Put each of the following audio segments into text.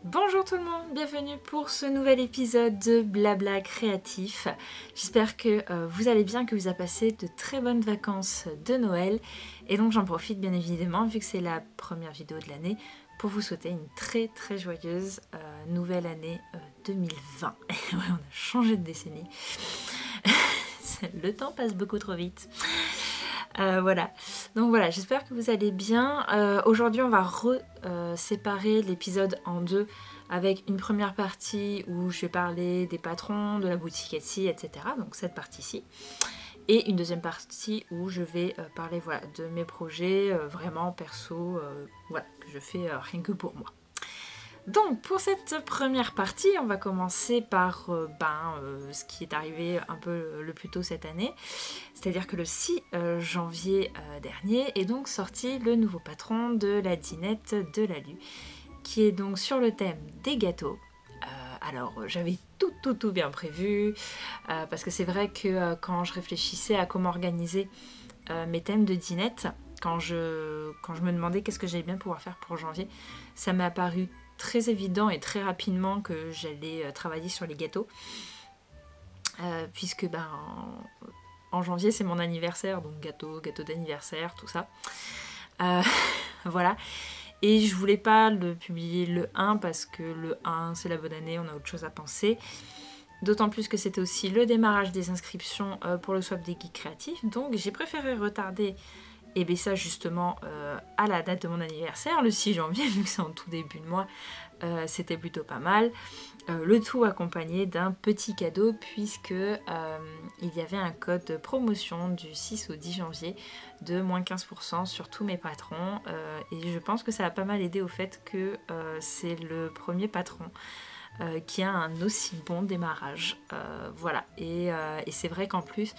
Bonjour tout le monde, bienvenue pour ce nouvel épisode de Blabla Créatif. J'espère que vous allez bien, que vous avez passé de très bonnes vacances de Noël. Et donc j'en profite bien évidemment, vu que c'est la première vidéo de l'année, pour vous souhaiter une très joyeuse nouvelle année 2020. Ouais, on a changé de décennie. Le temps passe beaucoup trop vite. Voilà, donc voilà, j'espère que vous allez bien. Aujourd'hui, on va séparer l'épisode en deux avec une première partie où je vais parler des patrons, de la boutique Etsy, etc. Donc cette partie-ci. Et une deuxième partie où je vais parler voilà, de mes projets vraiment perso, voilà, que je fais rien que pour moi. Donc pour cette première partie, on va commencer par ce qui est arrivé un peu le plus tôt cette année. C'est-à-dire que le 6 janvier dernier est donc sorti le nouveau patron de la dinette de Lalu, qui est donc sur le thème des gâteaux. Alors j'avais tout bien prévu, parce que c'est vrai que quand je réfléchissais à comment organiser mes thèmes de dinette, quand je me demandais qu'est-ce que j'allais bien pouvoir faire pour janvier, ça m'est apparu très évident et très rapidement que j'allais travailler sur les gâteaux, puisque en janvier c'est mon anniversaire, donc gâteau d'anniversaire, tout ça. Voilà. Et je voulais pas le publier le 1 parce que le 1 c'est la bonne année, on a autre chose à penser. D'autant plus que c'était aussi le démarrage des inscriptions pour le swap des geeks créatifs. Donc j'ai préféré retarder ça justement à la date de mon anniversaire, le 6 janvier, vu que c'est en tout début de mois. C'était plutôt pas mal. Le tout accompagné d'un petit cadeau puisque il y avait un code de promotion du 6 au 10 janvier de moins 15% sur tous mes patrons, et je pense que ça a pas mal aidé au fait que c'est le premier patron qui a un aussi bon démarrage. Voilà, et c'est vrai qu'en plus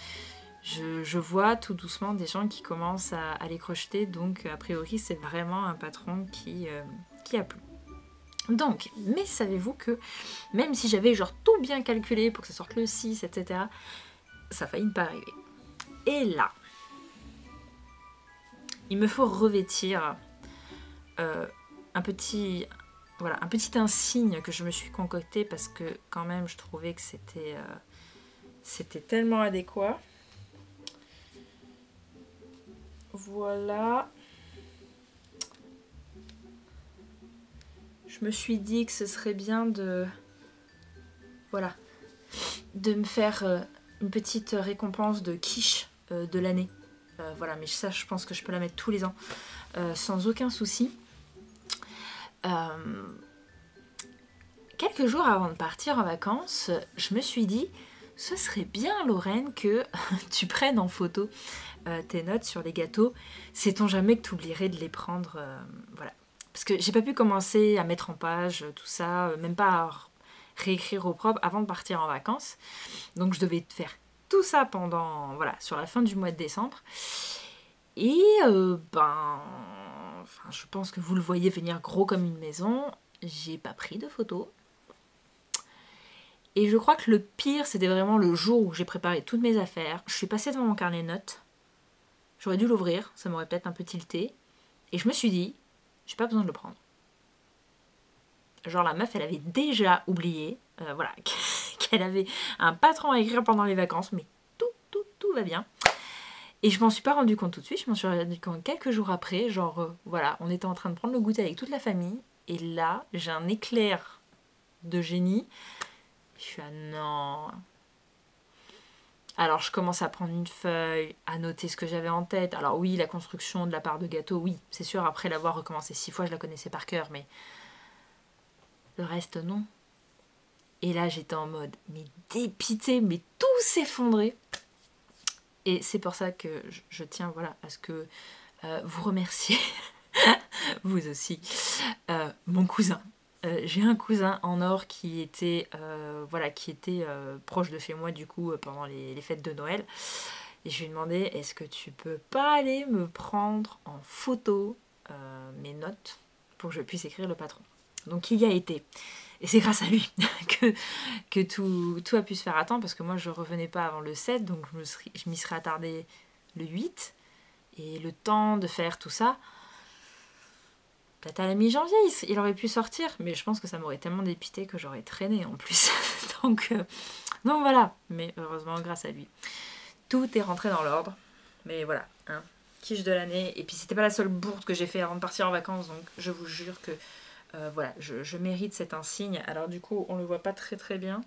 je vois tout doucement des gens qui commencent à les crocheter, donc a priori c'est vraiment un patron qui a plu. Donc, mais savez-vous que même si j'avais genre tout bien calculé pour que ça sorte le 6, etc., ça a failli ne pas arriver. Et là, il me faut revêtir un petit insigne que je me suis concocté parce que quand même je trouvais que c'était tellement adéquat. Voilà. Je me suis dit que ce serait bien de me faire une petite récompense de quiche de l'année. Voilà, mais ça, je pense que je peux la mettre tous les ans sans aucun souci. Quelques jours avant de partir en vacances, je me suis dit, ce serait bien, Lorraine, que tu prennes en photo tes notes sur les gâteaux. Sait-on jamais que tu oublierais de les prendre, voilà. Parce que j'ai pas pu commencer à mettre en page tout ça, même pas à réécrire au propre avant de partir en vacances. Donc je devais faire tout ça sur la fin du mois de décembre. Et je pense que vous le voyez venir gros comme une maison. J'ai pas pris de photos. Et je crois que le pire, c'était vraiment le jour où j'ai préparé toutes mes affaires. Je suis passée devant mon carnet de notes. J'aurais dû l'ouvrir, ça m'aurait peut-être un peu tilté. Et je me suis dit, j'ai pas besoin de le prendre. Genre la meuf, elle avait déjà oublié, qu'elle avait un patron à écrire pendant les vacances, mais tout va bien. Et je m'en suis pas rendu compte tout de suite, je m'en suis rendu compte quelques jours après, on était en train de prendre le goûter avec toute la famille, et là, j'ai un éclair de génie. Je suis non. Alors je commence à prendre une feuille, à noter ce que j'avais en tête. Alors oui, la construction de la part de gâteau, oui, c'est sûr, après l'avoir recommencé 6 fois, je la connaissais par cœur, mais le reste, non. Et là, j'étais en mode, mais dépité, mais tout s'effondrait. Et c'est pour ça que je tiens à ce que vous remerciez, vous aussi, mon cousin. J'ai un cousin en or qui était, proche de chez moi du coup pendant les fêtes de Noël. Et je lui ai demandé, est-ce que tu peux pas aller me prendre en photo mes notes pour que je puisse écrire le patron. Donc il y a été. Et c'est grâce à lui que tout a pu se faire à temps, parce que moi je revenais pas avant le 7, donc je m'y serais attardée le 8. Et le temps de faire tout ça, peut-être à la mi-janvier, il aurait pu sortir, mais je pense que ça m'aurait tellement dépité que j'aurais traîné en plus. donc voilà, mais heureusement grâce à lui. Tout est rentré dans l'ordre, mais voilà, hein, quiche de l'année. Et puis c'était pas la seule bourde que j'ai fait avant de partir en vacances, donc je vous jure que voilà, je mérite cet insigne. Alors du coup, on le voit pas très très bien.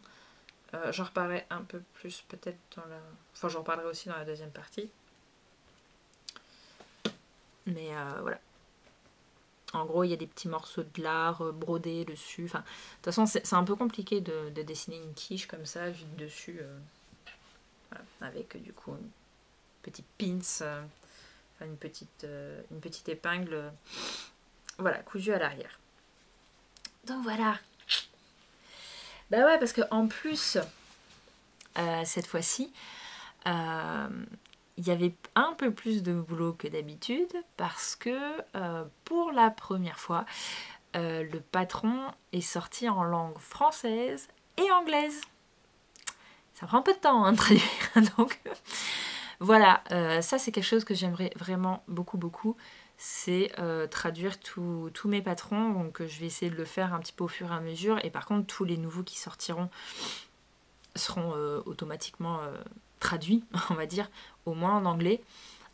J'en reparlerai un peu plus peut-être dans la... Enfin, j'en reparlerai aussi dans la deuxième partie. Mais voilà. En gros, il y a des petits morceaux de lard brodés dessus. Enfin, de toute façon, c'est un peu compliqué de dessiner une quiche comme ça, vue de dessus. Voilà, avec du coup une petite pince, enfin, une petite épingle. Voilà, cousue à l'arrière. Donc voilà. Bah ouais, parce que en plus, cette fois-ci, il y avait un peu plus de boulot que d'habitude parce que pour la première fois, le patron est sorti en langue française et anglaise. Ça prend un peu de temps de traduire. Donc voilà, ça c'est quelque chose que j'aimerais vraiment beaucoup. C'est traduire tous mes patrons. Donc je vais essayer de le faire un petit peu au fur et à mesure. Et par contre, tous les nouveaux qui sortiront seront automatiquement traduits, on va dire, au moins en anglais.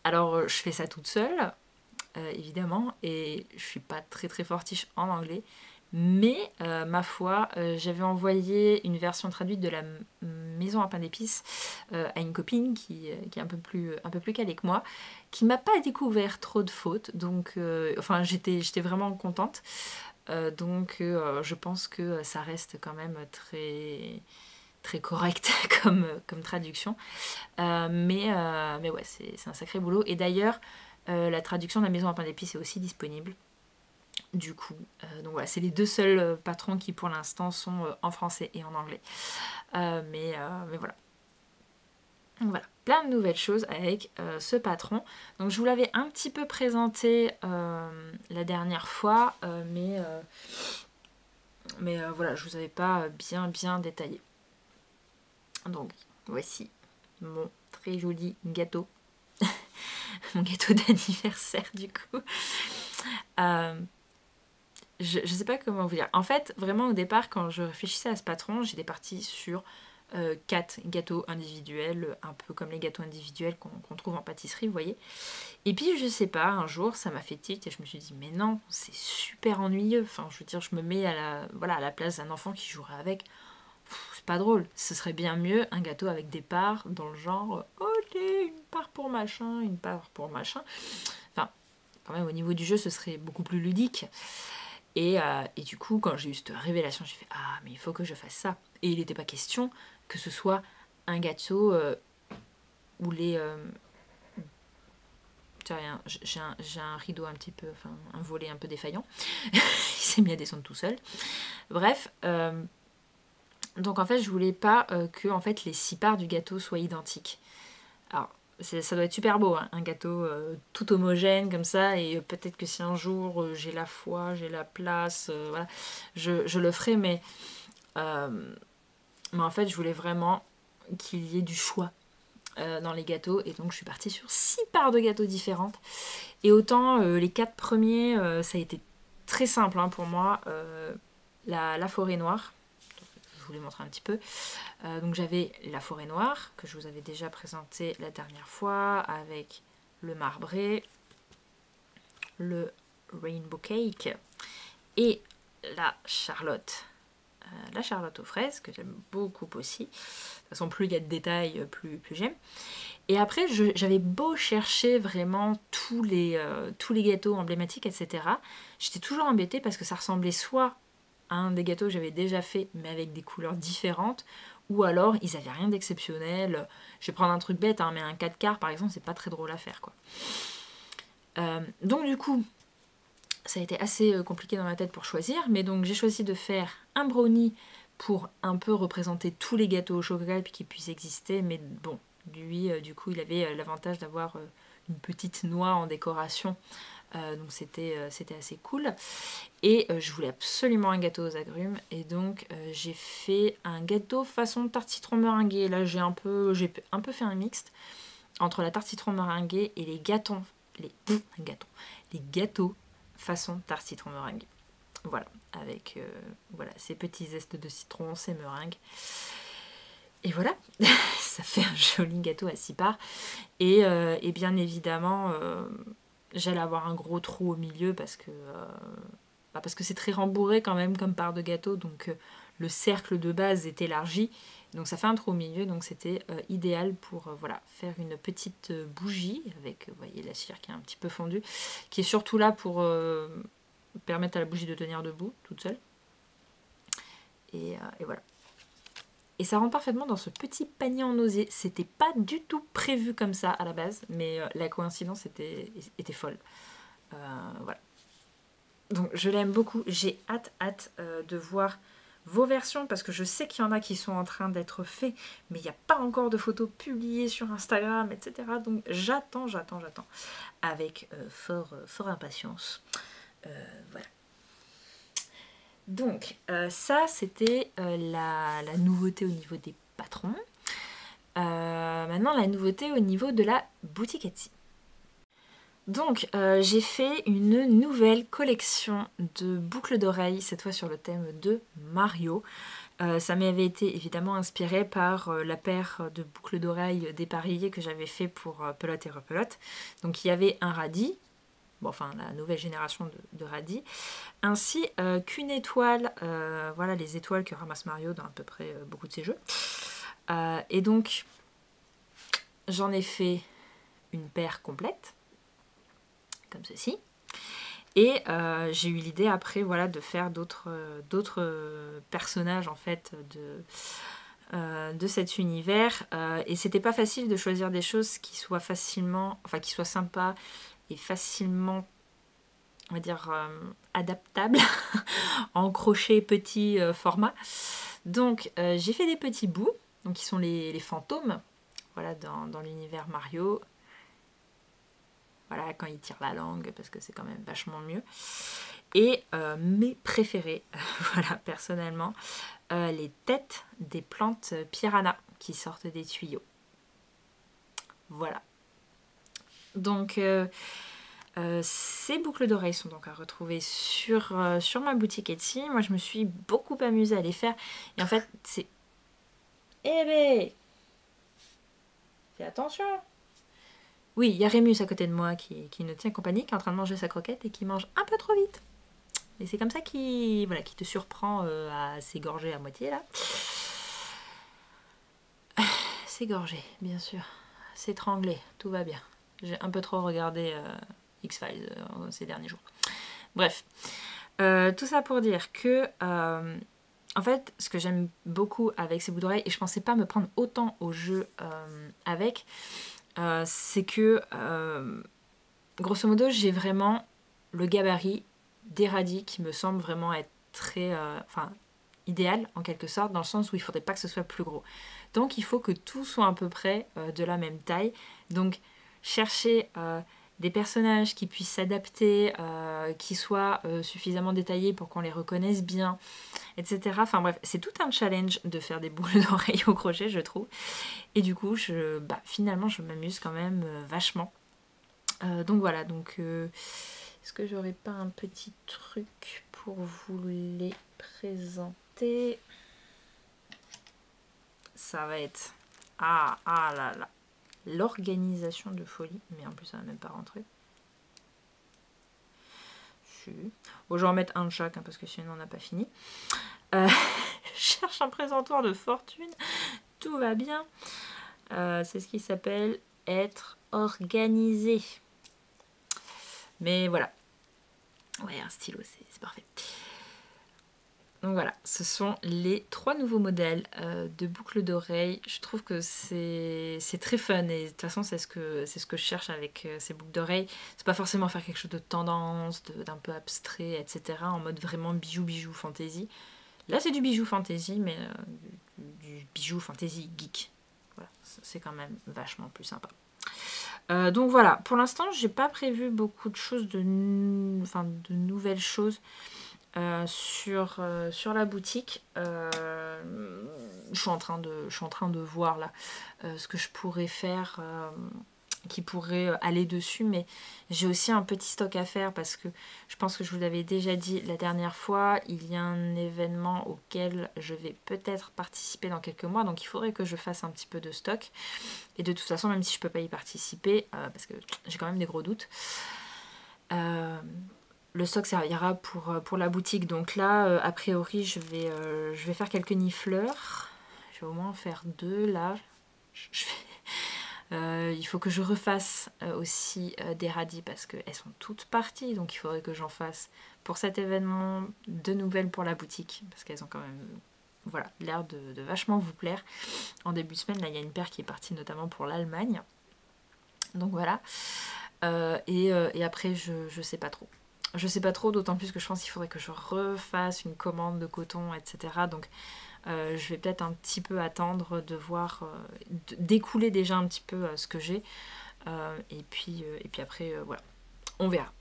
Alors je fais ça toute seule, évidemment, et je suis pas très fortiche en anglais. Mais ma foi, j'avais envoyé une version traduite de la maison à pain d'épices à une copine qui est un peu plus calée que moi, qui m'a pas découvert trop de fautes, donc enfin j'étais vraiment contente. Donc je pense que ça reste quand même très correct comme traduction. Mais ouais, c'est un sacré boulot. Et d'ailleurs, la traduction de la maison à pain d'épices est aussi disponible. Du coup, donc voilà, c'est les deux seuls patrons qui pour l'instant sont en français et en anglais. Mais voilà. Donc voilà, plein de nouvelles choses avec ce patron. Donc je vous l'avais un petit peu présenté la dernière fois, mais voilà, je vous avais pas bien détaillé. Donc voici mon très joli gâteau. Mon gâteau d'anniversaire du coup. Je sais pas comment vous dire. En fait, vraiment au départ, quand je réfléchissais à ce patron, j'étais partie sur 4 gâteaux individuels, un peu comme les gâteaux individuels qu'on trouve en pâtisserie, vous voyez. Et puis, je sais pas, un jour, ça m'a fait tilt et je me suis dit, mais non, c'est super ennuyeux. Enfin, je veux dire, je me mets à la place d'un enfant qui jouerait avec. C'est pas drôle. Ce serait bien mieux un gâteau avec des parts dans le genre, ok, une part pour machin, une part pour machin. Enfin, quand même, au niveau du jeu, ce serait beaucoup plus ludique. Et du coup, quand j'ai eu cette révélation, j'ai fait « Ah, mais il faut que je fasse ça !» Et il n'était pas question que ce soit un gâteau où les... j'ai un rideau un petit peu... Enfin, un volet un peu défaillant. Il s'est mis à descendre tout seul. Bref, donc en fait, je voulais pas que en fait, les 6 parts du gâteau soient identiques. Alors, ça doit être super beau, hein, un gâteau tout homogène comme ça, et peut-être que si un jour j'ai la foi, j'ai la place, voilà, je le ferai, mais en fait je voulais vraiment qu'il y ait du choix dans les gâteaux, et donc je suis partie sur 6 parts de gâteaux différentes, et autant les 4 premiers, ça a été très simple hein, pour moi, la forêt noire. Je vous les montre un petit peu. Donc j'avais la forêt noire, que je vous avais déjà présenté la dernière fois, avec le marbré, le rainbow cake et la charlotte aux fraises, que j'aime beaucoup aussi. De toute façon, plus il y a de détails, plus j'aime. Et après, j'avais beau chercher vraiment tous les gâteaux emblématiques, etc. J'étais toujours embêtée parce que ça ressemblait soit un des gâteaux que j'avais déjà fait, mais avec des couleurs différentes, ou alors ils avaient rien d'exceptionnel. Je vais prendre un truc bête, hein, mais un 4 quarts par exemple, c'est pas très drôle à faire, quoi. Donc du coup, ça a été assez compliqué dans ma tête pour choisir, mais donc j'ai choisi de faire un brownie pour un peu représenter tous les gâteaux au chocolat qui puissent exister, mais bon, lui, du coup, il avait l'avantage d'avoir une petite noix en décoration. Donc c'était assez cool, et je voulais absolument un gâteau aux agrumes, et donc j'ai fait un gâteau façon tarte citron meringuée. Là j'ai un peu fait un mixte entre la tarte citron meringuée et les gâteaux façon tarte citron meringue. Voilà, avec voilà, ces petits zestes de citron, ces meringues. Et voilà, ça fait un joli gâteau à 6 parts. Et bien évidemment, j'allais avoir un gros trou au milieu parce que c'est très rembourré quand même comme part de gâteau. Donc le cercle de base est élargi. Donc ça fait un trou au milieu. Donc c'était idéal pour voilà, faire une petite bougie avec, vous voyez, la cire qui est un petit peu fondue. Qui est surtout là pour permettre à la bougie de tenir debout toute seule. Et voilà. Et ça rentre parfaitement dans ce petit panier en osier. C'était pas du tout prévu comme ça à la base, mais la coïncidence était folle. Voilà. Donc je l'aime beaucoup. J'ai hâte de voir vos versions parce que je sais qu'il y en a qui sont en train d'être faits, mais il n'y a pas encore de photos publiées sur Instagram, etc. Donc j'attends avec fort impatience. Voilà. Donc ça c'était la nouveauté au niveau des patrons. Maintenant la nouveauté au niveau de la boutique Etsy. Donc j'ai fait une nouvelle collection de boucles d'oreilles, cette fois sur le thème de Mario. Ça m'avait été évidemment inspiré par la paire de boucles d'oreilles dépareillées que j'avais fait pour Pelote et Repelote. Donc il y avait un radis, bon, enfin la nouvelle génération de radis, ainsi qu'une étoile, voilà les étoiles que ramasse Mario dans à peu près beaucoup de ses jeux. Et donc j'en ai fait une paire complète, comme ceci. Et j'ai eu l'idée après voilà, de faire d'autres personnages en fait de cet univers. Et c'était pas facile de choisir des choses qui soient facilement, enfin qui soient sympas et facilement, on va dire, adaptables en crochet petit format. Donc j'ai fait des petits bouts, donc qui sont les fantômes, voilà, dans l'univers Mario. Voilà, quand il tire la langue, parce que c'est quand même vachement mieux. Et mes préférés, voilà, personnellement, les têtes des plantes piranha qui sortent des tuyaux. Voilà. Donc, ces boucles d'oreilles sont donc à retrouver sur ma boutique Etsy. Moi, je me suis beaucoup amusée à les faire. Et en fait, c'est... Eh ben, fais attention! Oui, il y a Rémus à côté de moi qui nous tient compagnie, qui est en train de manger sa croquette et qui mange un peu trop vite. Et c'est comme ça qu'il voilà, te surprend à s'égorger à moitié là. S'égorger, bien sûr. S'étrangler, tout va bien. J'ai un peu trop regardé X-Files ces derniers jours. Bref, tout ça pour dire que... en fait, ce que j'aime beaucoup avec ces bouts d'oreilles, et je pensais pas me prendre autant au jeu avec... c'est que grosso modo j'ai vraiment le gabarit des radis qui me semble vraiment être très idéal en quelque sorte, dans le sens où il faudrait pas que ce soit plus gros, donc il faut que tout soit à peu près de la même taille. Donc chercher des personnages qui puissent s'adapter, qui soient suffisamment détaillés pour qu'on les reconnaisse bien, etc. Enfin bref, c'est tout un challenge de faire des boucles d'oreilles au crochet, je trouve. Et du coup, finalement, je m'amuse quand même vachement. Donc voilà, donc est-ce que j'aurais pas un petit truc pour vous les présenter? Ça va être... Ah là là, l'organisation de folie, mais en plus ça va même pas rentrer. Bon, je vais en mettre un de chaque, hein, parce que sinon on n'a pas fini. Je cherche un présentoir de fortune, tout va bien. C'est ce qui s'appelle être organisé. Mais voilà. Ouais, un stylo, c'est parfait. Donc voilà, ce sont les 3 nouveaux modèles de boucles d'oreilles. Je trouve que c'est très fun et de toute façon c'est ce que je cherche avec ces boucles d'oreilles. C'est pas forcément faire quelque chose de tendance, d'un peu abstrait, etc. En mode vraiment bijou fantasy. Là c'est du bijou fantasy, mais du bijou fantasy geek. Voilà, c'est quand même vachement plus sympa. Donc voilà, pour l'instant j'ai pas prévu beaucoup de choses, de nouvelles choses sur la boutique. Je suis en train de voir là ce que je pourrais faire qui pourrait aller dessus, mais j'ai aussi un petit stock à faire parce que je pense que je vous l'avais déjà dit la dernière fois, il y a un événement auquel je vais peut-être participer dans quelques mois, donc il faudrait que je fasse un petit peu de stock. Et de toute façon, même si je peux pas y participer, parce que j'ai quand même des gros doutes, le stock servira pour la boutique. Donc là, a priori, je vais faire quelques nifleurs. Je vais au moins en faire 2 là. Il faut que je refasse aussi des radis parce qu'elles sont toutes parties. Donc il faudrait que j'en fasse pour cet événement, de nouvelles pour la boutique. Parce qu'elles ont quand même voilà, l'air de vachement vous plaire. En début de semaine, là, il y a une paire qui est partie notamment pour l'Allemagne. Donc voilà. Et après, je sais pas trop. Je sais pas trop, d'autant plus que je pense qu'il faudrait que je refasse une commande de coton, etc. Donc je vais peut-être un petit peu attendre de voir, d'écouler déjà un petit peu ce que j'ai. Et puis après, voilà, on verra.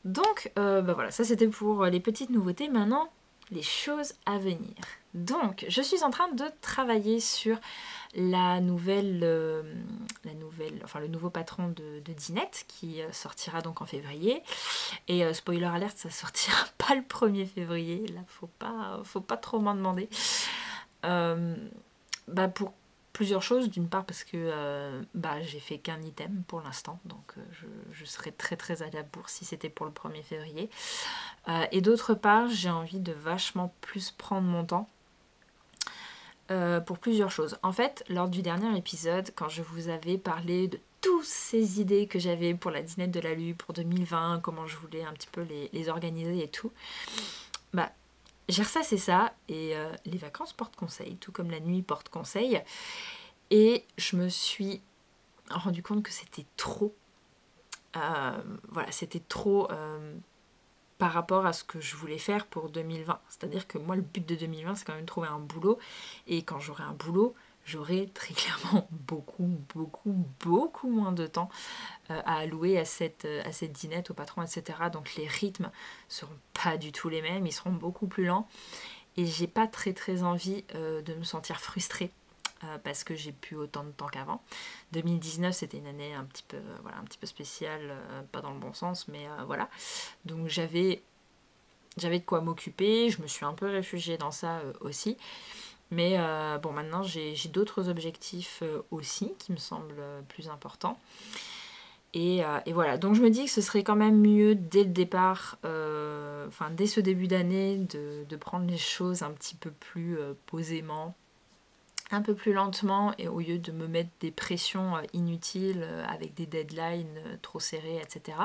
Donc bah voilà, ça c'était pour les petites nouveautés. Maintenant, les choses à venir. Donc, je suis en train de travailler sur le nouveau patron de Dinette qui sortira donc en février. Et spoiler alert, ça sortira pas le 1er février. Là, faut pas trop m'en demander. Pour plusieurs choses. D'une part parce que j'ai fait qu'un item pour l'instant. Donc je serais très très à la bourre si c'était pour le 1er février. Et d'autre part, j'ai envie de vachement plus prendre mon temps. Pour plusieurs choses. En fait, lors du dernier épisode, quand je vous avais parlé de toutes ces idées que j'avais pour la dinette de la Lue pour 2020, comment je voulais un petit peu les organiser et tout, j'ai ressassé ça et les vacances portent conseil, tout comme la nuit porte conseil. Et je me suis rendu compte que c'était trop. C'était trop par rapport à ce que je voulais faire pour 2020. C'est-à-dire que moi, le but de 2020, c'est quand même de trouver un boulot. Et quand j'aurai un boulot, j'aurai très clairement beaucoup moins de temps à allouer à cette dinette, au patron, etc. Donc les rythmes seront pas du tout les mêmes, ils seront beaucoup plus lents. Et j'ai pas très envie de me sentir frustrée parce que j'ai plus autant de temps qu'avant. 2019, c'était une année un petit peu spéciale, pas dans le bon sens, mais voilà. Donc j'avais de quoi m'occuper, je me suis un peu réfugiée dans ça aussi. Mais maintenant j'ai d'autres objectifs aussi qui me semblent plus importants. Et voilà, donc je me dis que ce serait quand même mieux dès le départ, dès ce début d'année, de prendre les choses un petit peu plus posément, un peu plus lentement, et au lieu de me mettre des pressions inutiles avec des deadlines trop serrées, etc.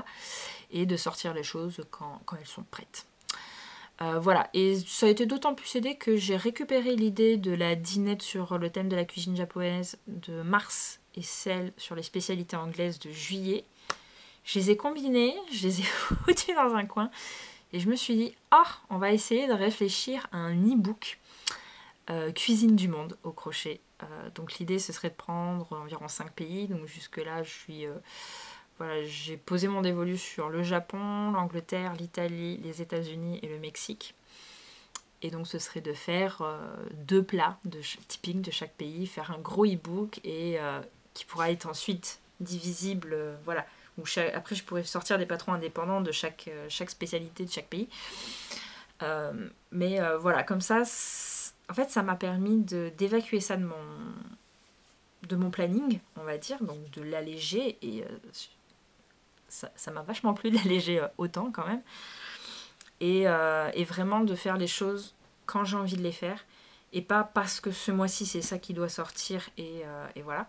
Et de sortir les choses quand elles sont prêtes. Voilà, et ça a été d'autant plus aidé que j'ai récupéré l'idée de la dinette sur le thème de la cuisine japonaise de mars et celle sur les spécialités anglaises de juillet. Je les ai combinées, je les ai foutues dans un coin et je me suis dit, on va essayer de réfléchir à un e-book cuisine du monde au crochet. Donc l'idée ce serait de prendre environ 5 pays, donc jusque là je suis... j'ai posé mon dévolu sur le Japon, l'Angleterre, l'Italie, les États-Unis et le Mexique. Et donc ce serait de faire 2 plats typiques de chaque pays, faire un gros e-book et qui pourra être ensuite divisible, voilà. Après je pourrais sortir des patrons indépendants de chaque spécialité de chaque pays. Voilà, comme ça, en fait ça m'a permis d'évacuer ça de mon planning, on va dire, donc de l'alléger et... ça m'a vachement plu d'alléger autant quand même. Et vraiment de faire les choses quand j'ai envie de les faire. Et pas parce que ce mois-ci c'est ça qui doit sortir et voilà.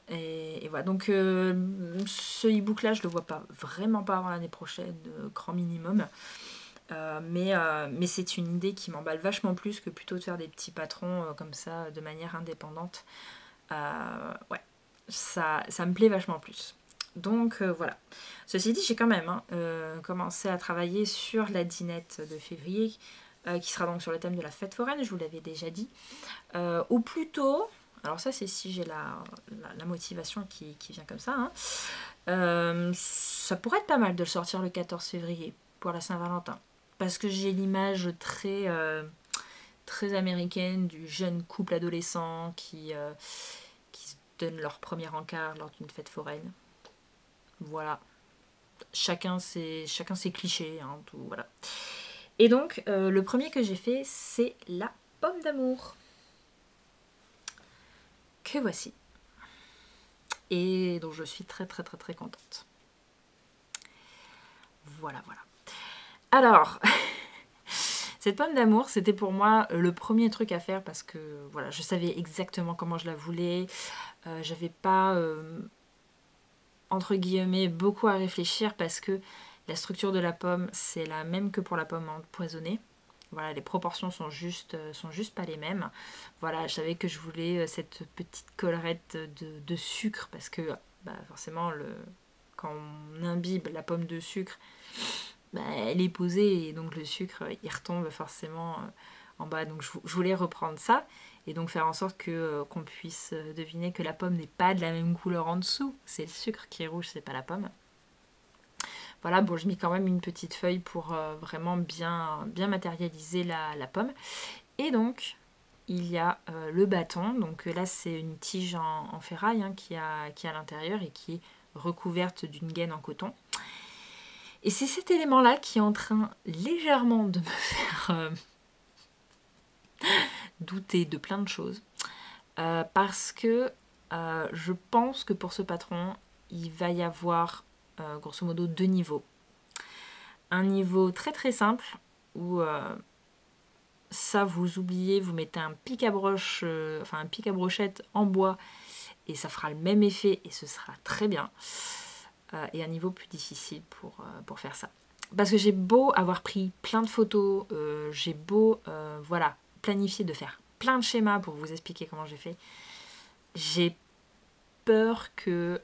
Et voilà. Donc ce e-book là je le vois vraiment pas avant l'année prochaine, grand minimum. Mais c'est une idée qui m'emballe vachement plus que plutôt de faire des petits patrons comme ça de manière indépendante. Ouais, ça me plaît vachement plus. Donc voilà. Ceci dit, j'ai quand même commencé à travailler sur la dinette de février, qui sera donc sur le thème de la fête foraine, je vous l'avais déjà dit. Ou plutôt, alors ça c'est si j'ai la motivation qui vient comme ça, ça pourrait être pas mal de le sortir le 14 février pour la Saint-Valentin. Parce que j'ai l'image très américaine du jeune couple adolescent qui donnent leur premier encart lors d'une fête foraine. Voilà. Chacun ses clichés, hein, tout, voilà. Et donc, le premier que j'ai fait, c'est la pomme d'amour. Que voici. Et dont je suis très très très très contente. Voilà, voilà. Alors, cette pomme d'amour, c'était pour moi le premier truc à faire parce que voilà, je savais exactement comment je la voulais. J'avais pas, entre guillemets, beaucoup à réfléchir parce que la structure de la pomme, c'est la même que pour la pomme empoisonnée. Voilà, les proportions sont juste pas les mêmes. Voilà, je savais que je voulais cette petite collerette de sucre parce que bah, forcément, quand on imbibe la pomme de sucre, bah, elle est posée et donc le sucre, il retombe forcément en bas. Donc je voulais reprendre ça et donc faire en sorte qu'on puisse deviner que la pomme n'est pas de la même couleur en dessous. C'est le sucre qui est rouge, c'est pas la pomme. Voilà, bon, je mets quand même une petite feuille pour vraiment bien matérialiser la pomme. Et donc, il y a le bâton. Donc là, c'est une tige en ferraille hein, qui est à l'intérieur et qui est recouverte d'une gaine en coton. Et c'est cet élément-là qui est en train légèrement de me faire douter de plein de choses. Parce que je pense que pour ce patron, il va y avoir grosso modo 2 niveaux. Un niveau très très simple où ça vous oubliez, vous mettez un pic à broche, enfin un pic à brochette en bois et ça fera le même effet et ce sera très bien. Et un niveau plus difficile pour faire ça. Parce que j'ai beau avoir pris plein de photos, j'ai beau voilà, planifier de faire plein de schémas pour vous expliquer comment j'ai fait, j'ai peur que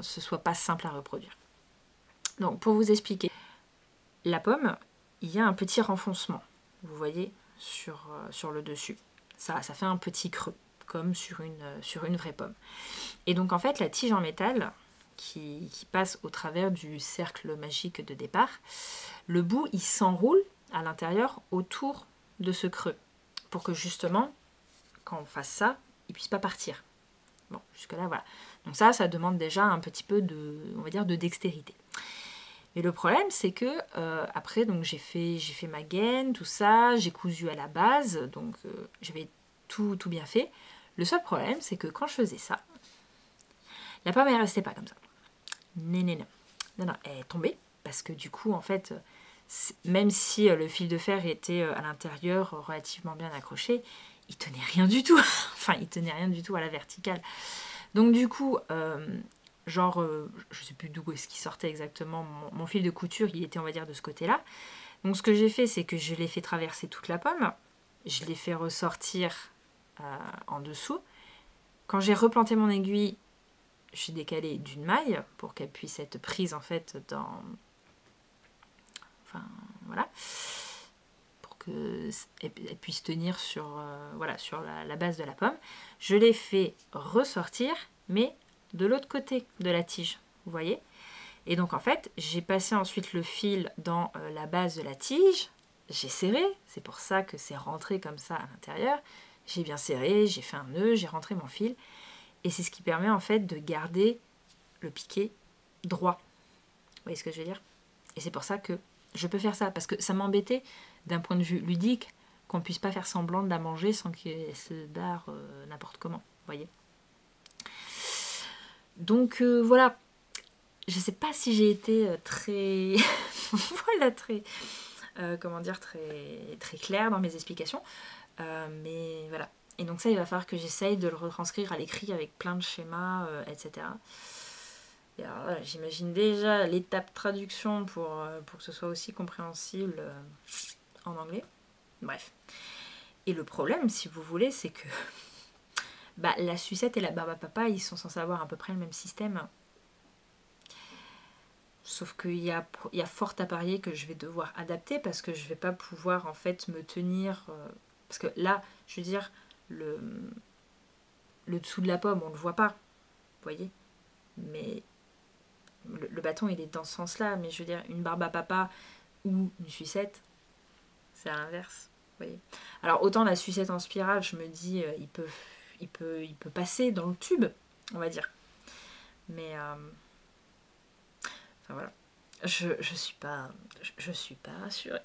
ce soit pas simple à reproduire. Donc pour vous expliquer, la pomme, il y a un petit renfoncement, vous voyez, sur le dessus. Ça fait un petit creux, comme sur une vraie pomme. Et donc en fait, la tige en métal qui passe au travers du cercle magique de départ, le bout, il s'enroule à l'intérieur autour de ce creux, pour que justement, quand on fasse ça, il ne puisse pas partir. Bon, jusque-là, voilà. Donc ça demande déjà un petit peu on va dire, de dextérité. Mais le problème, c'est que après, donc j'ai fait ma gaine, tout ça, j'ai cousu à la base, donc j'avais tout bien fait. Le seul problème, c'est que quand je faisais ça, la pomme, elle restait pas comme ça. Non, elle est tombée, parce que du coup, en fait, même si le fil de fer était à l'intérieur relativement bien accroché, il tenait rien du tout. Enfin, il tenait rien du tout à la verticale. Donc du coup, je sais plus d'où est-ce qu'il sortait exactement mon fil de couture, il était on va dire de ce côté-là. Donc ce que j'ai fait, c'est que je l'ai fait traverser toute la pomme, je l'ai fait ressortir en dessous. Quand j'ai replanté mon aiguille, j'ai décalé d'une maille pour qu'elle puisse être prise en fait dans... Enfin, voilà. Pour qu'elle puisse tenir sur, voilà, sur la base de la pomme. Je l'ai fait ressortir, mais de l'autre côté de la tige, vous voyez. Et donc en fait, j'ai passé ensuite le fil dans la base de la tige, j'ai serré, c'est pour ça que c'est rentré comme ça à l'intérieur. J'ai bien serré, j'ai fait un nœud, j'ai rentré mon fil. Et c'est ce qui permet en fait de garder le piqué droit. Vous voyez ce que je veux dire? Et c'est pour ça que je peux faire ça, parce que ça m'embêtait d'un point de vue ludique qu'on ne puisse pas faire semblant de la manger sans qu'elle se barre n'importe comment, vous voyez. Donc voilà, je ne sais pas si j'ai été très... voilà, très... comment dire, très claire dans mes explications. Mais voilà. Et donc ça, il va falloir que j'essaye de le retranscrire à l'écrit avec plein de schémas, etc. Et alors, voilà, j'imagine déjà l'étape traduction pour que ce soit aussi compréhensible en anglais. Bref. Et le problème, si vous voulez, c'est que bah, la sucette et la barbe à papa, ils sont censés avoir à peu près le même système. Sauf qu'il y a fort à parier que je vais devoir adapter parce que je ne vais pas pouvoir en fait me tenir... parce que là, je veux dire, le dessous de la pomme, on ne le voit pas, vous voyez. Mais le bâton, il est dans ce sens-là. Mais je veux dire, une barbe à papa ou une sucette, c'est à l'inverse, vous voyez. Alors autant la sucette en spirale, je me dis, il peut passer dans le tube, on va dire. Mais enfin voilà, je suis pas rassurée.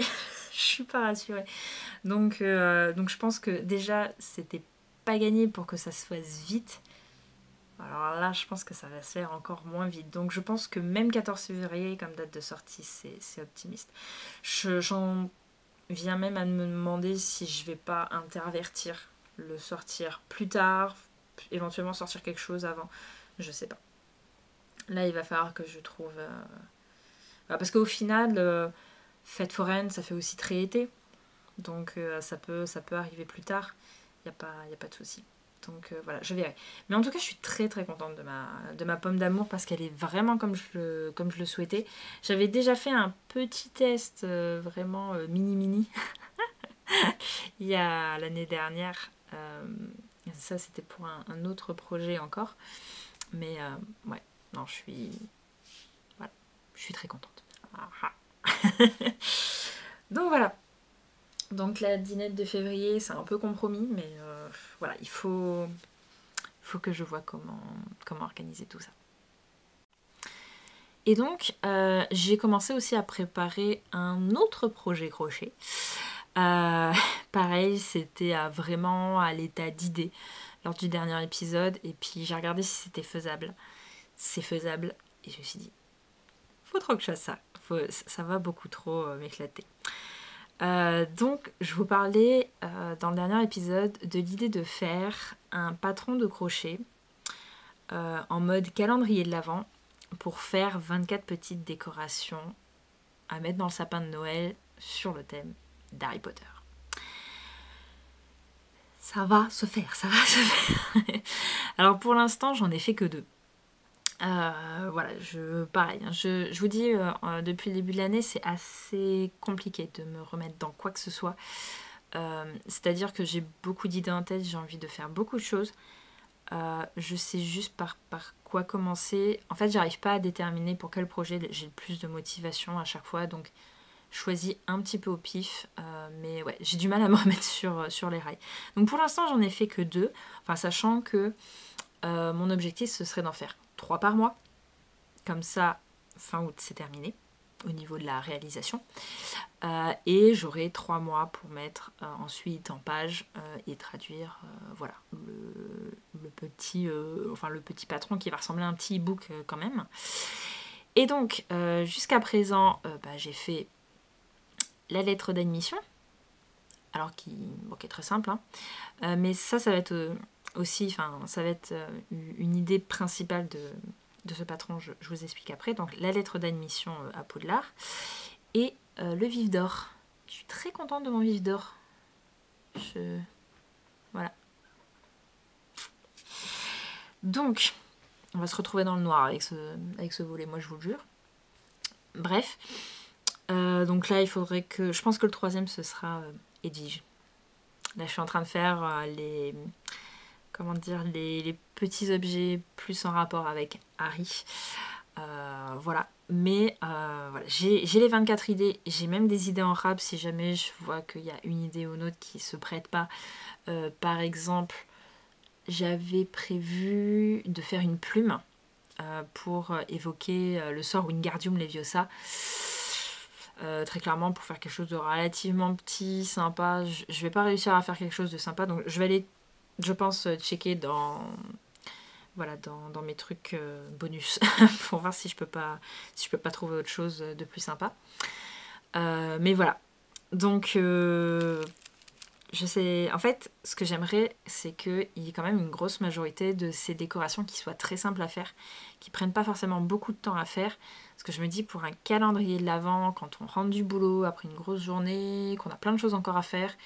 Je suis pas rassurée. Donc je pense que déjà c'était pas gagné pour que ça se fasse vite. Alors là, je pense que ça va se faire encore moins vite. Donc je pense que même 14 février comme date de sortie, c'est optimiste. J'en viens même à me demander si je vais pas intervertir, le sortir plus tard, éventuellement sortir quelque chose avant. Je sais pas. Là, il va falloir que je trouve... Parce qu'au final, fête foraine, ça fait aussi très été. Donc ça peut arriver plus tard. Il n'y a pas de souci. Donc voilà, je verrai. Mais en tout cas, je suis très très contente de ma pomme d'amour parce qu'elle est vraiment comme je le souhaitais. J'avais déjà fait un petit test vraiment mini il y a l'année dernière. Ça, c'était pour un autre projet encore. Mais ouais, non, voilà, je suis très contente. Donc voilà. Donc la dinette de février, c'est un peu compromis, mais voilà, il faut que je vois comment organiser tout ça. Et donc, j'ai commencé aussi à préparer un autre projet crochet. Pareil, c'était vraiment à l'état d'idée lors du dernier épisode, et puis j'ai regardé si c'était faisable. C'est faisable, et je me suis dit, faut trop que je fasse ça. Ça va beaucoup trop m'éclater. Donc, je vous parlais dans le dernier épisode de l'idée de faire un patron de crochet en mode calendrier de l'Avent pour faire 24 petites décorations à mettre dans le sapin de Noël sur le thème d'Harry Potter. Ça va se faire, ça va se faire. Alors pour l'instant, j'en ai fait que 2. Voilà, pareil, hein, je vous dis, depuis le début de l'année, c'est assez compliqué de me remettre dans quoi que ce soit. C'est-à-dire que j'ai beaucoup d'idées en tête, j'ai envie de faire beaucoup de choses. Je sais juste par quoi commencer. En fait, j'arrive pas à déterminer pour quel projet j'ai le plus de motivation à chaque fois, donc je choisis un petit peu au pif. Mais ouais, j'ai du mal à me remettre sur les rails. Donc pour l'instant, j'en ai fait que 2, enfin, sachant que mon objectif, ce serait d'en faire 3 par mois. Comme ça, fin août, c'est terminé au niveau de la réalisation. Et j'aurai 3 mois pour mettre ensuite en page et traduire voilà, le petit patron qui va ressembler à un petit e-book quand même. Et donc, jusqu'à présent, j'ai fait la lettre d'admission, alors qui est très simple, hein. Mais ça va être aussi, ça va être une idée principale de ce patron, je vous explique après. Donc la lettre d'admission à Poudlard et le vif d'or. Je suis très contente de mon vif d'or. Voilà. Donc, on va se retrouver dans le noir avec ce volet, moi je vous le jure. Bref. Donc là, il faudrait que... Je pense que le 3e, ce sera Edwige. Là, je suis en train de faire les petits objets plus en rapport avec Harry. Voilà. Mais voilà, j'ai les 24 idées. J'ai même des idées en rab si jamais je vois qu'il y a une idée ou une autre qui se prête pas. Par exemple, j'avais prévu de faire une plume pour évoquer le sort Wingardium Leviosa. Très clairement, pour faire quelque chose de relativement petit, sympa. Je vais pas réussir à faire quelque chose de sympa, donc je vais aller, je pense, checker dans mes trucs bonus pour voir si je peux pas trouver autre chose de plus sympa. Mais voilà. Donc je sais, en fait, ce que j'aimerais, c'est qu'il y ait quand même une grosse majorité de ces décorations qui soient très simples à faire, qui prennent pas forcément beaucoup de temps à faire. Parce que je me dis, pour un calendrier de l'Avent, quand on rentre du boulot après une grosse journée, qu'on a plein de choses encore à faire,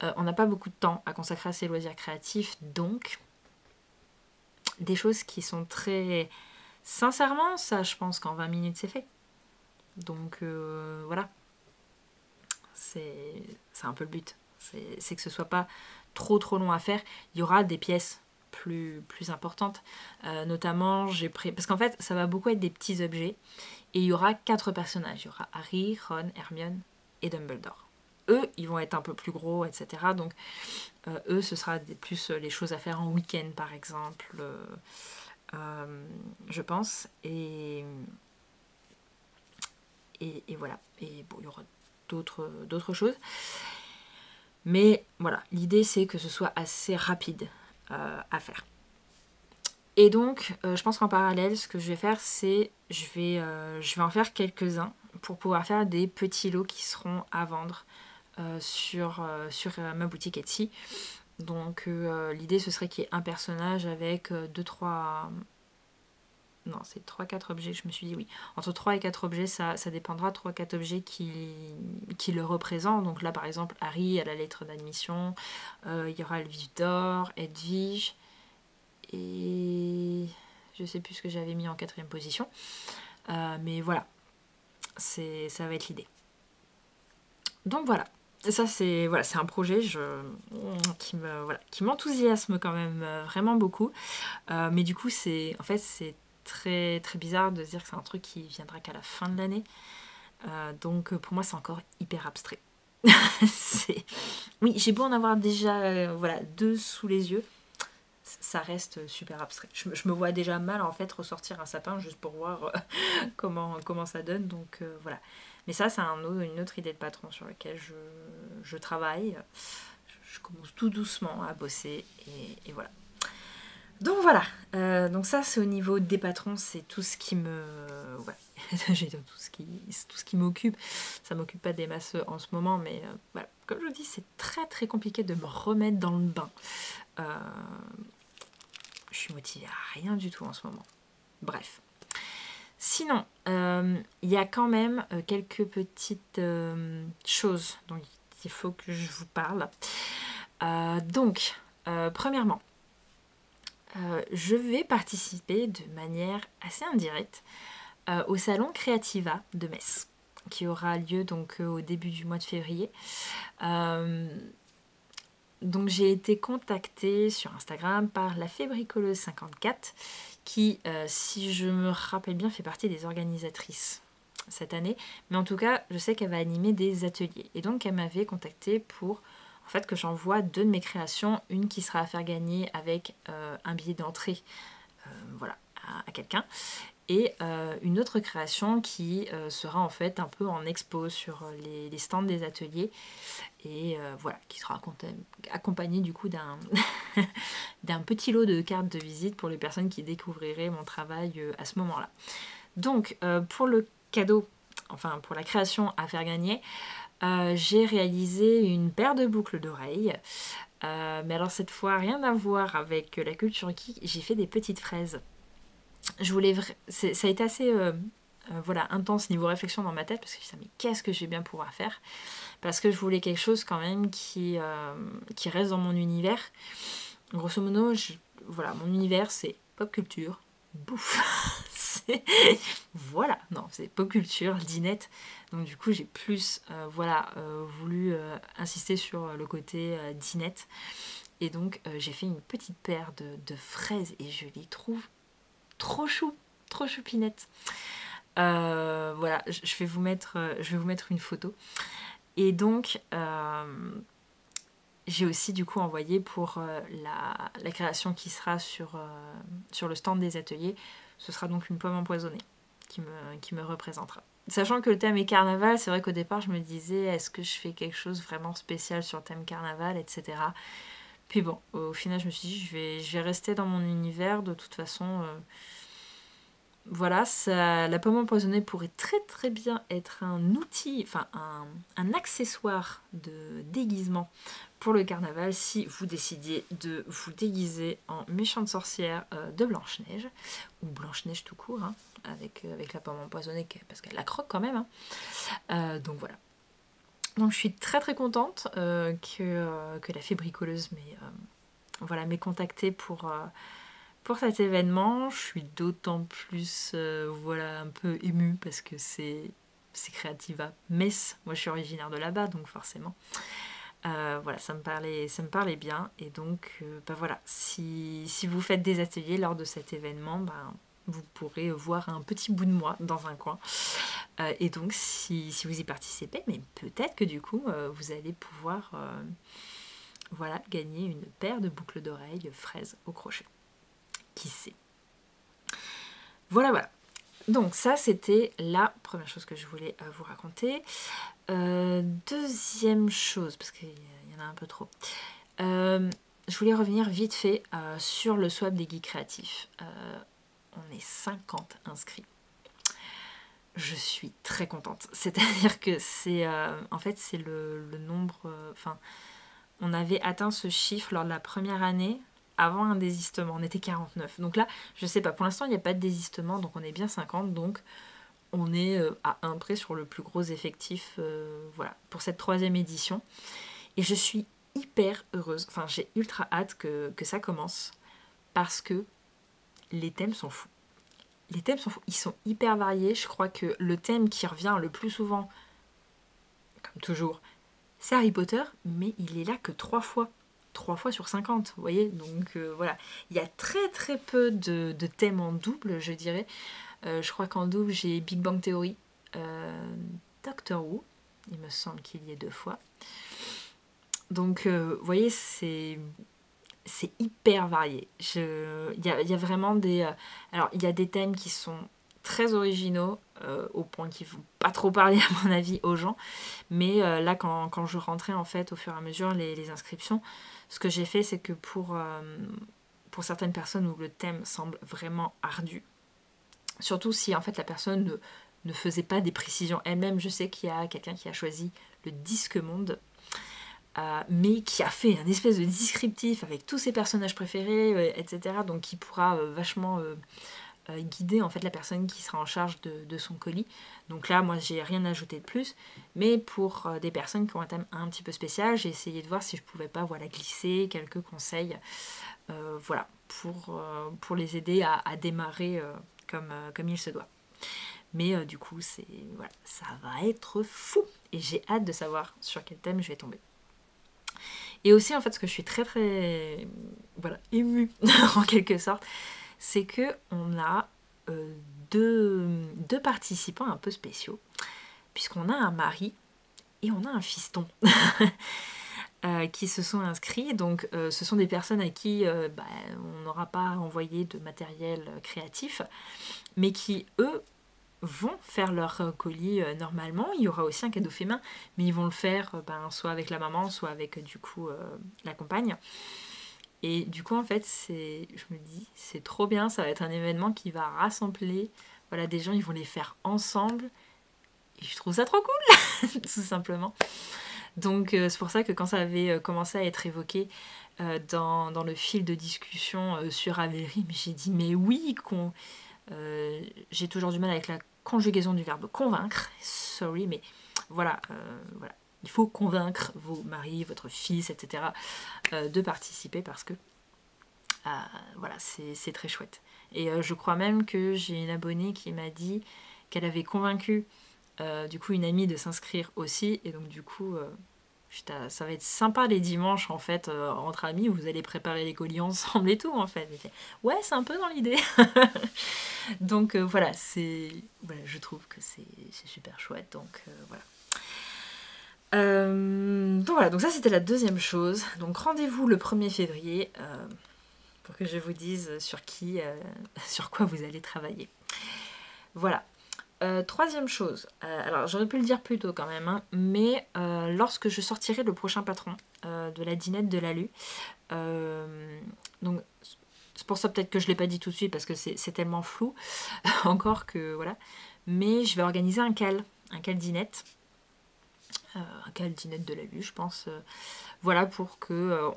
on n'a pas beaucoup de temps à consacrer à ses loisirs créatifs. Donc, des choses qui sont très... Sincèrement, ça, je pense qu'en 20 minutes, c'est fait. Donc, voilà. C'est un peu le but. C'est que ce soit pas trop long à faire. Il y aura des pièces plus importantes. Notamment, parce qu'en fait, ça va beaucoup être des petits objets. Et il y aura 4 personnages. Il y aura Harry, Ron, Hermione et Dumbledore. Eux, ils vont être un peu plus gros, etc. Donc, eux, ce sera plus les choses à faire en week-end, par exemple. je pense. Et voilà. Et bon, il y aura d'autres choses. Mais voilà, l'idée c'est que ce soit assez rapide à faire. Et donc, je pense qu'en parallèle, ce que je vais faire, c'est je vais en faire quelques-uns pour pouvoir faire des petits lots qui seront à vendre sur ma boutique Etsy. Donc, l'idée, ce serait qu'il y ait un personnage avec 2-3... Non, c'est 3-4 objets, je me suis dit oui. Entre 3 et 4 objets, ça dépendra. 3-4 objets qui le représentent. Donc là, par exemple, Harry à la lettre d'admission. Il y aura le vif d'or, Edwige. Et je sais plus ce que j'avais mis en 4e position. Mais voilà, ça va être l'idée. Donc voilà. Ça, c'est un projet qui m'enthousiasme quand même vraiment beaucoup. Mais du coup, c'est très, très bizarre de se dire que c'est un truc qui viendra qu'à la fin de l'année. Donc pour moi, c'est encore hyper abstrait. Oui, j'ai beau en avoir déjà 2 sous les yeux, ça reste super abstrait. Je me vois déjà mal en fait ressortir un sapin juste pour voir comment ça donne. Donc voilà. Mais ça, c'est une autre idée de patron sur laquelle je travaille. Je commence tout doucement à bosser et voilà. Donc voilà, donc ça c'est au niveau des patrons, c'est tout ce qui me... Ouais, j'ai dit tout ce qui m'occupe. Ça m'occupe pas des masses en ce moment, mais voilà. Comme je vous dis, c'est très très compliqué de me remettre dans le bain. Je suis motivée à rien du tout en ce moment. Bref. Sinon, il y a quand même quelques petites choses dont il faut que je vous parle. Donc, premièrement, je vais participer de manière assez indirecte au salon Creativa de Metz, qui aura lieu donc au début du mois de février. Donc j'ai été contactée sur Instagram par la Fébricoleuse 54 qui, si je me rappelle bien, fait partie des organisatrices cette année. Mais en tout cas, je sais qu'elle va animer des ateliers. Et donc elle m'avait contactée pour en fait que j'envoie 2 de mes créations, une qui sera à faire gagner avec un billet d'entrée voilà, à quelqu'un, et une autre création qui sera en fait un peu en expo sur les stands des ateliers et voilà, qui sera accompagnée du coup d'un d'un petit lot de cartes de visite pour les personnes qui découvriraient mon travail à ce moment-là. Donc pour le cadeau, enfin pour la création à faire gagner, j'ai réalisé une paire de boucles d'oreilles. Mais alors cette fois, rien à voir avec la culture geek, j'ai fait des petites fraises. Ça a été assez intense niveau réflexion dans ma tête parce que je me disais mais qu'est-ce que je vais bien pouvoir faire, parce que je voulais quelque chose quand même qui reste dans mon univers. Grosso modo, mon univers c'est pop culture, bouffe. C'est pop culture, dinette. Donc du coup j'ai plus voulu insister sur le côté dinette. Et donc j'ai fait une petite paire de fraises et je les trouve trop choupinette. Je vais vous mettre une photo. Et donc, j'ai aussi du coup envoyé pour la création qui sera sur le stand des ateliers. Ce sera donc une pomme empoisonnée qui me représentera. Sachant que le thème est carnaval, c'est vrai qu'au départ je me disais est-ce que je fais quelque chose vraiment spécial sur le thème carnaval, etc. Puis bon, au final je me suis dit je vais rester dans mon univers. De toute façon, la pomme empoisonnée pourrait très très bien être un outil, enfin un accessoire de déguisement pour le carnaval si vous décidiez de vous déguiser en méchante sorcière de Blanche-Neige, ou Blanche-Neige tout court, hein, avec la pomme empoisonnée, parce qu'elle la croque quand même. Hein. Donc voilà. Donc je suis très très contente que la Fébricoleuse m'ait contactée pour cet événement. Je suis d'autant plus un peu émue parce que c'est Creativa Metz. Moi je suis originaire de là-bas, donc forcément ça me parlait bien. Et donc si vous faites des ateliers lors de cet événement, vous pourrez voir un petit bout de moi dans un coin. Et donc si vous y participez, mais peut-être que du coup vous allez pouvoir gagner une paire de boucles d'oreilles fraises au crochet. Qui sait? Voilà, voilà. Donc ça, c'était la première chose que je voulais vous raconter. Deuxième chose, parce qu'il y en a un peu trop. Je voulais revenir vite fait sur le swap des geeks créatifs. On est 50 inscrits. Je suis très contente. C'est-à-dire que c'est en fait c'est le nombre. Enfin, on avait atteint ce chiffre lors de la première année avant un désistement. On était 49. Donc là, je sais pas. Pour l'instant, il n'y a pas de désistement, donc on est bien 50. Donc on est à un près sur le plus gros effectif. Voilà, pour cette 3e édition. Et je suis hyper heureuse. Enfin, j'ai ultra hâte que ça commence parce que les thèmes sont fous. Les thèmes sont fous, ils sont hyper variés. Je crois que le thème qui revient le plus souvent, comme toujours, c'est Harry Potter, mais il est là que 3 fois. 3 fois sur 50, vous voyez. Donc voilà, il y a très très peu de thèmes en double, je dirais. Je crois qu'en double, j'ai Big Bang Theory, Doctor Who, il me semble qu'il y ait 2 fois. Donc vous voyez, c'est hyper varié. Il y a vraiment des... alors, il y a des thèmes qui sont très originaux, au point qu'ils ne vont pas trop parler, à mon avis, aux gens. Mais là, quand je rentrais, en fait, au fur et à mesure, les inscriptions, ce que j'ai fait, c'est que pour certaines personnes où le thème semble vraiment ardu, surtout si, en fait, la personne ne faisait pas des précisions elle-même, je sais qu'il y a quelqu'un qui a choisi le disque monde, mais qui a fait un espèce de descriptif avec tous ses personnages préférés, etc. Donc qui pourra vachement guider en fait la personne qui sera en charge de son colis. Donc là, moi, j'ai rien ajouté de plus, mais pour des personnes qui ont un thème un petit peu spécial, j'ai essayé de voir si je pouvais pas glisser quelques conseils, voilà, pour les aider à démarrer comme il se doit. Mais du coup, voilà, ça va être fou et j'ai hâte de savoir sur quel thème je vais tomber. Et aussi, en fait, ce que je suis très très émue en quelque sorte, c'est que on a deux participants un peu spéciaux, puisqu'on a un mari et on a un fiston qui se sont inscrits. Donc, ce sont des personnes à qui on n'aura pas envoyé de matériel créatif, mais qui, eux, vont faire leur colis normalement. Il y aura aussi un cadeau fait main, mais ils vont le faire soit avec la maman, soit avec du coup la compagne. Et du coup, en fait, je me dis, c'est trop bien, ça va être un événement qui va rassembler des gens, ils vont les faire ensemble. Et je trouve ça trop cool, tout simplement. Donc, c'est pour ça que quand ça avait commencé à être évoqué dans le fil de discussion sur Avery, mais j'ai dit, mais oui, j'ai toujours du mal avec la conjugaison du verbe convaincre. Sorry, mais voilà. Il faut convaincre vos maris, votre fils, etc. De participer parce que voilà, c'est très chouette. Et je crois même que j'ai une abonnée qui m'a dit qu'elle avait convaincu du coup une amie de s'inscrire aussi. Et donc du coup, ça va être sympa les dimanches en fait entre amis, vous allez préparer les colis ensemble et tout en fait. Ouais, c'est un peu dans l'idée. Donc voilà, je trouve que c'est super chouette. Donc voilà. Donc ça c'était la deuxième chose. Donc rendez-vous le 1er février pour que je vous dise sur quoi vous allez travailler. Voilà. Troisième chose, alors j'aurais pu le dire plus tôt quand même, hein, mais lorsque je sortirai le prochain patron de la dinette de l'ALU, donc c'est pour ça peut-être que je ne l'ai pas dit tout de suite parce que c'est tellement flou encore que voilà, mais je vais organiser un cal dinette. Un cal dinette de l'ALU, je pense, voilà, pour que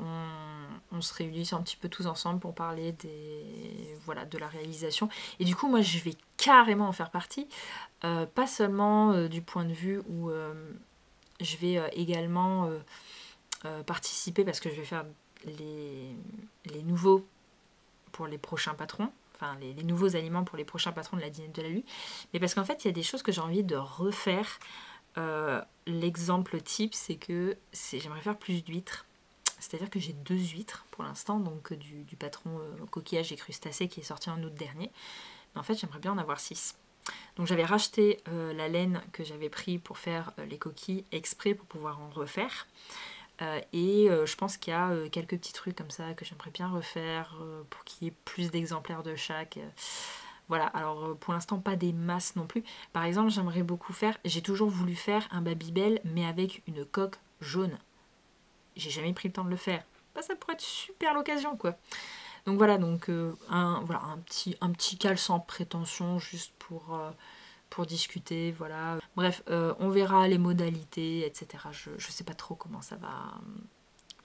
on se réunisse un petit peu tous ensemble pour parler de la réalisation. Et du coup, moi, je vais carrément en faire partie, pas seulement du point de vue où je vais également participer parce que je vais faire les nouveaux pour les prochains patrons, enfin les nouveaux aliments pour les prochains patrons de la dinette de l'ALU, mais parce qu'en fait, il y a des choses que j'ai envie de refaire. L'exemple type, c'est que j'aimerais faire plus d'huîtres. C'est-à-dire que j'ai 2 huîtres pour l'instant, donc du patron coquillage et crustacés qui est sorti en août dernier. Mais en fait, j'aimerais bien en avoir 6. Donc j'avais racheté la laine que j'avais pris pour faire les coquilles exprès pour pouvoir en refaire. Et je pense qu'il y a quelques petits trucs comme ça que j'aimerais bien refaire pour qu'il y ait plus d'exemplaires de chaque. Voilà, alors pour l'instant pas des masses non plus. Par exemple, j'aimerais beaucoup faire, j'ai toujours voulu faire un Babybel mais avec une coque jaune. J'ai jamais pris le temps de le faire. Bah, ça pourrait être super l'occasion quoi. Donc voilà, donc voilà, un petit cal sans prétention juste pour discuter, voilà. Bref, on verra les modalités, etc. Je sais pas trop comment ça va.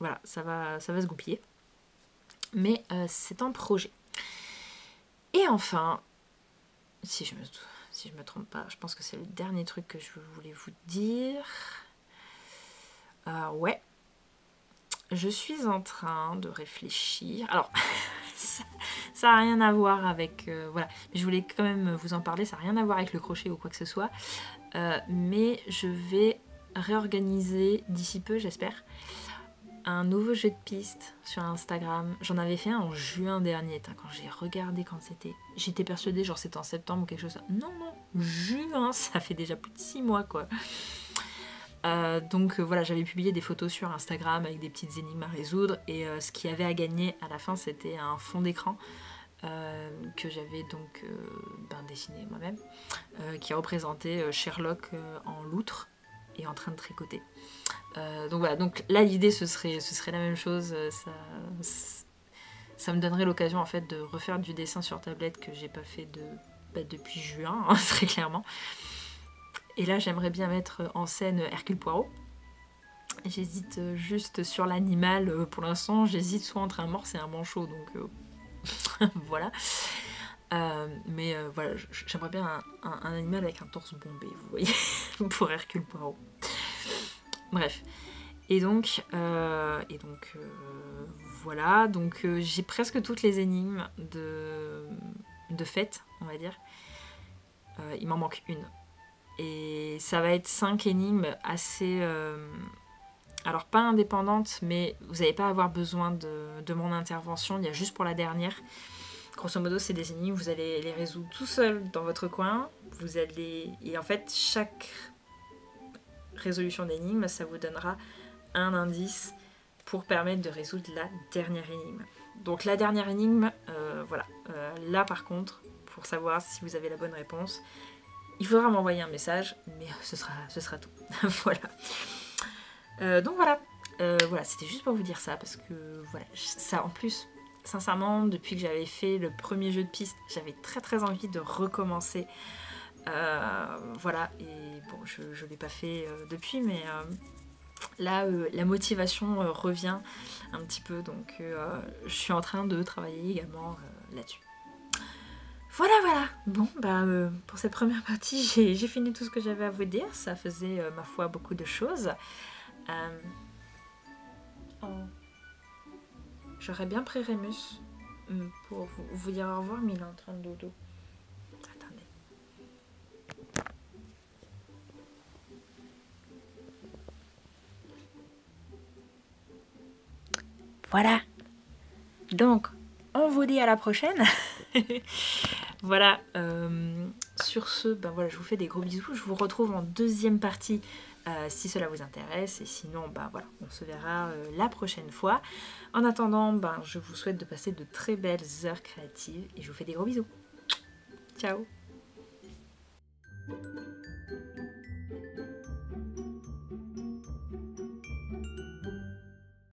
Voilà, ça va se goupiller. Mais c'est un projet. Et enfin, si je me trompe pas, je pense que c'est le dernier truc que je voulais vous dire. Ouais. Je suis en train de réfléchir. Alors, ça n'a rien à voir avec... voilà, je voulais quand même vous en parler. Ça n'a rien à voir avec le crochet ou quoi que ce soit. Mais je vais réorganiser d'ici peu, j'espère, un nouveau jeu de pistes sur Instagram. J'en avais fait un en juin dernier. Quand j'ai regardé quand c'était... J'étais persuadée genre c'était en septembre ou quelque chose. Non, juin, ça fait déjà plus de 6 mois quoi. Donc voilà, j'avais publié des photos sur Instagram avec des petites énigmes à résoudre et ce qu'il y avait à gagner à la fin c'était un fond d'écran que j'avais donc dessiné moi-même qui représentait Sherlock en loutre et en train de tricoter. Donc voilà, donc là l'idée ce serait la même chose, ça me donnerait l'occasion en fait de refaire du dessin sur tablette que j'ai pas fait depuis juin, hein, très clairement. Et là, j'aimerais bien mettre en scène Hercule Poirot. J'hésite juste sur l'animal. Pour l'instant, j'hésite soit entre un morse et un manchot. Donc voilà. Mais voilà, j'aimerais bien un animal avec un torse bombé, vous voyez, pour Hercule Poirot. Bref. Et donc voilà. Donc j'ai presque toutes les énigmes de fête, on va dire. Il m'en manque une. Et ça va être 5 énigmes assez... alors pas indépendantes, mais vous n'allez pas avoir besoin de mon intervention. Il y a juste pour la dernière. Grosso modo, c'est des énigmes, vous allez les résoudre tout seul dans votre coin. Et en fait, chaque résolution d'énigme, ça vous donnera un indice pour permettre de résoudre la dernière énigme. Donc la dernière énigme, voilà. Là par contre, pour savoir si vous avez la bonne réponse, il faudra m'envoyer un message, mais ce sera tout. Voilà. Donc voilà, voilà, c'était juste pour vous dire ça, parce que voilà, ça en plus, sincèrement, depuis que j'avais fait le premier jeu de piste, j'avais très envie de recommencer. Voilà, et bon, je ne l'ai pas fait depuis, mais là, la motivation revient un petit peu, donc je suis en train de travailler également là-dessus. Voilà. Bon, pour cette première partie, j'ai fini tout ce que j'avais à vous dire. Ça faisait, ma foi, beaucoup de choses. Oh. J'aurais bien pris Rémus pour vous dire au revoir, mais il est en train de dodo. Attendez. Voilà. Donc, on vous dit à la prochaine. Voilà, sur ce, voilà, je vous fais des gros bisous. Je vous retrouve en deuxième partie si cela vous intéresse. Et sinon, voilà, on se verra la prochaine fois. En attendant, je vous souhaite de passer de très belles heures créatives. Et je vous fais des gros bisous. Ciao.